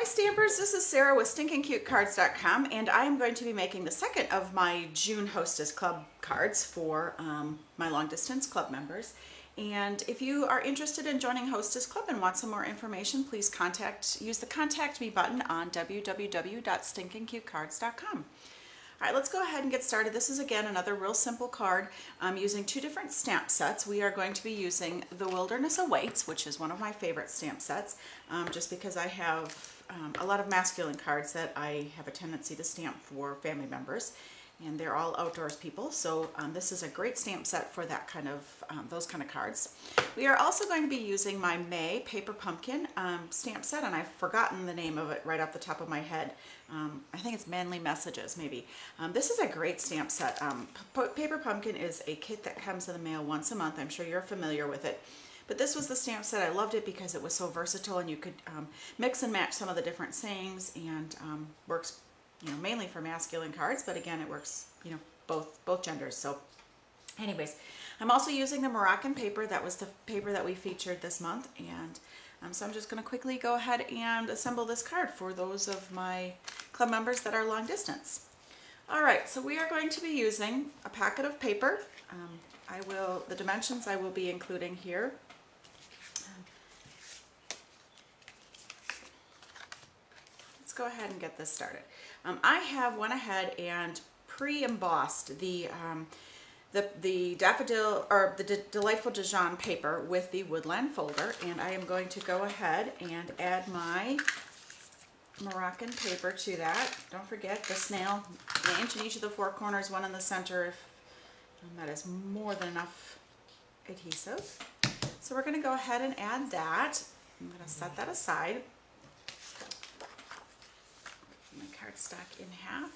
Hi Stampers, this is Sarah with StinkinCuteCards.com, and I am going to be making the second of my June Hostess Club cards for my long distance club members. And if you are interested in joining Hostess Club and want some more information, please use the contact me button on www.stinkincutecards.com. All right, let's go ahead and get started. This is again another real simple card. I'm using two different stamp sets. We are going to be using The Wilderness Awaits, which is one of my favorite stamp sets, just because I have a lot of masculine cards that I have a tendency to stamp for family members, and they're all outdoors people. So this is a great stamp set for that kind of those kind of cards. We are also going to be using my May Paper Pumpkin stamp set, and I've forgotten the name of it right off the top of my head. I think it's Manly Messages, maybe. This is a great stamp set. Paper Pumpkin is a kit that comes in the mail once a month. I'm sure you're familiar with it. But this was the stamp set. I loved it because it was so versatile, and you could mix and match some of the different sayings, and works, mainly for masculine cards, but again, it works, both genders. So anyways, I'm also using the Moroccan paper. That was the paper that we featured this month, and so I'm just going to quickly go ahead and assemble this card for those of my club members that are long distance. All right, so we are going to be using a packet of paper. The dimensions I will be including here. Let's go ahead and get this started. I have went ahead and pre-embossed the daffodil, or the Delightful Dijon paper with the woodland folder, and I am going to go ahead and add my Moroccan paper to that. Don't forget the snail, an inch in each of the four corners, one in the center, that is more than enough adhesive. So we're going to go ahead and add that. I'm going to set that aside. My cardstock in half.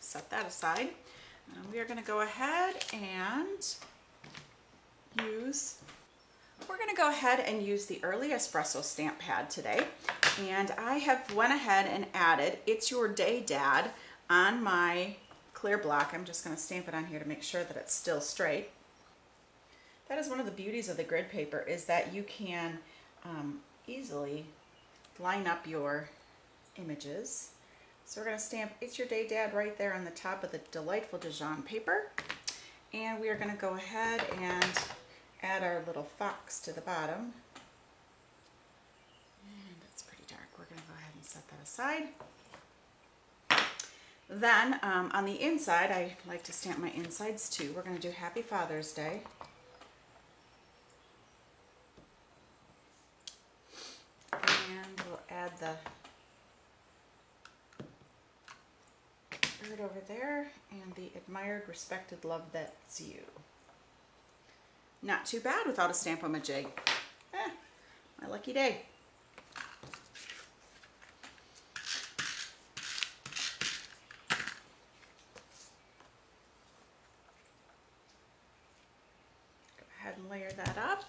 Set that aside. We are going to go ahead and use the Early Espresso stamp pad today, and I have went ahead and added It's Your Day, Dad on my clear block. I'm just going to stamp it on here to make sure that it's still straight. That is one of the beauties of the grid paper, is that you can easily line up your images. So we're going to stamp It's Your Day, Dad right there on the top of the Delightful Dijon paper. And we are going to go ahead and add our little fox to the bottom. And that's pretty dark. We're going to go ahead and set that aside. Then on the inside, I like to stamp my insides too. We're going to do Happy Father's Day. And we'll add the bird over there and the Admired, Respected, Love, That's You. Not too bad without a stamp-o-ma-jig. My lucky day. Go ahead and layer that up.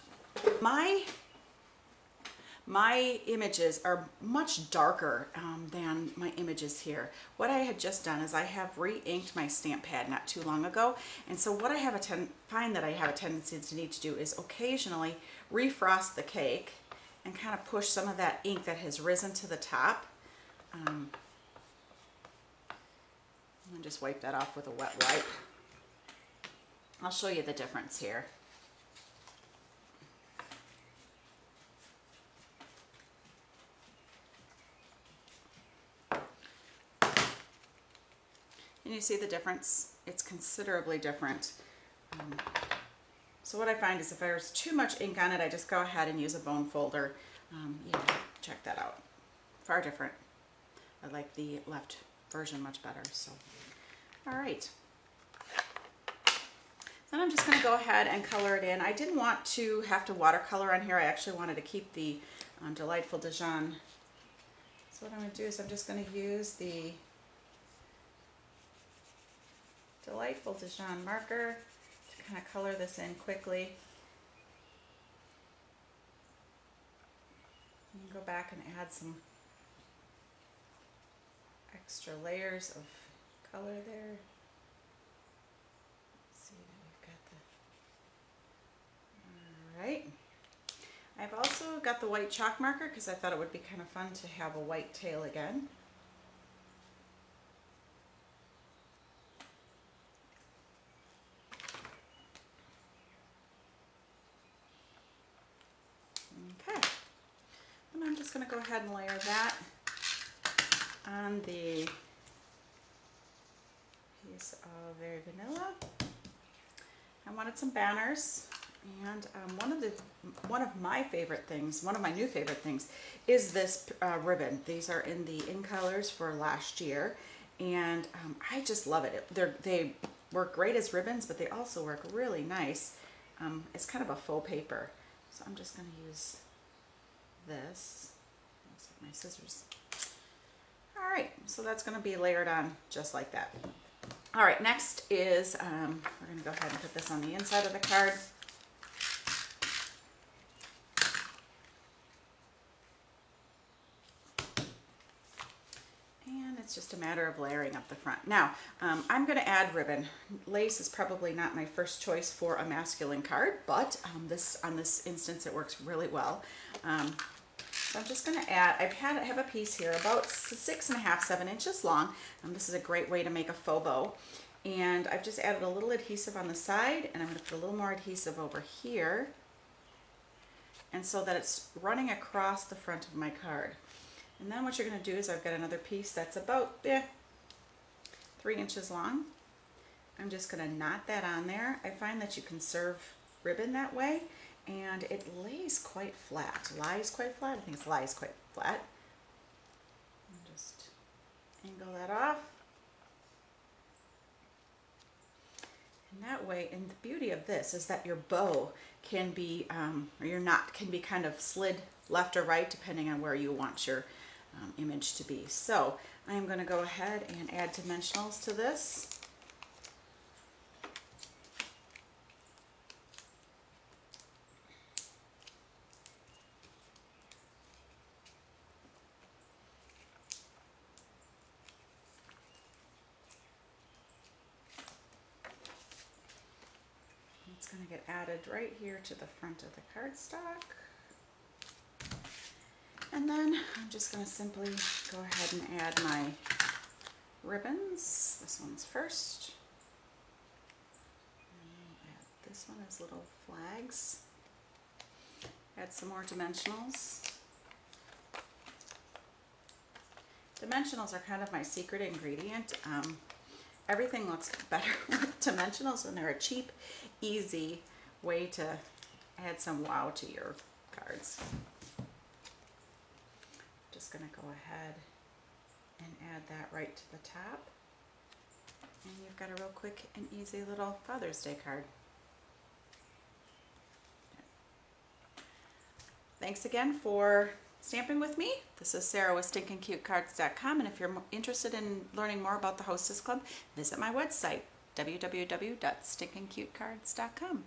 My images are much darker than my images here. What I had just done is I have re-inked my stamp pad not too long ago, and so what I find that I have a tendency to need to do is occasionally refrost the cake and kind of push some of that ink that has risen to the top. And just wipe that off with a wet wipe. I'll show you the difference here. And you see the difference? It's considerably different. So what I find is if there's too much ink on it, I just go ahead and use a bone folder. Check that out. Far different. I like the left version much better. So, all right. Then I'm just going to go ahead and color it in. I didn't want to have to watercolor on here. I actually wanted to keep the Delightful Dijon. So what I'm going to do is I'm just going to use the Delightful Dijon marker to kind of color this in quickly. And go back and add some extra layers of color there. Let's see that we've got the, all right. I've also got the white chalk marker because I thought it would be kind of fun to have a white tail again. Okay, and I'm just going to go ahead and layer that on the piece of Very Vanilla. I wanted some banners, and one of my favorite things, one of my new favorite things, is this ribbon. These are in the In Colors for last year, and I just love it. They work great as ribbons, but they also work really nice. It's kind of a faux paper, so I'm just going to use this. Looks like my scissors. All right, so that's going to be layered on just like that. All right, next is, we're going to go ahead and put this on the inside of the card. And it's just a matter of layering up the front. Now, I'm going to add ribbon. Lace is probably not my first choice for a masculine card, but on this instance it works really well. So I'm just going to add, I have a piece here about 6.5, 7 inches long. This is a great way to make a faux bow. And I've just added a little adhesive on the side, and I'm going to put a little more adhesive over here. And so that it's running across the front of my card. And then what you're going to do is I've got another piece that's about 3 inches long. I'm just going to knot that on there. I find that you can serve ribbon that way, and it lays quite flat. Lies quite flat? I think it's lies quite flat. And just angle that off. And that way, and the beauty of this is that your bow can be, or your knot can be kind of slid left or right depending on where you want your image to be. So I'm going to go ahead and add dimensionals to this. It's going to get added right here to the front of the cardstock. And then I'm just going to simply go ahead and add my ribbons. This one's first. And I'll add this one as little flags. Add some more dimensionals. Dimensionals are kind of my secret ingredient. Everything looks better with dimensionals, and they're a cheap, easy way to add some wow to your cards. Just going to go ahead and add that right to the top, and you've got a real quick and easy little Father's Day card. Thanks again for stamping with me. This is Sarah with StinkinCuteCards.com, and if you're interested in learning more about the Hostess Club, visit my website, www.stinkincutecards.com.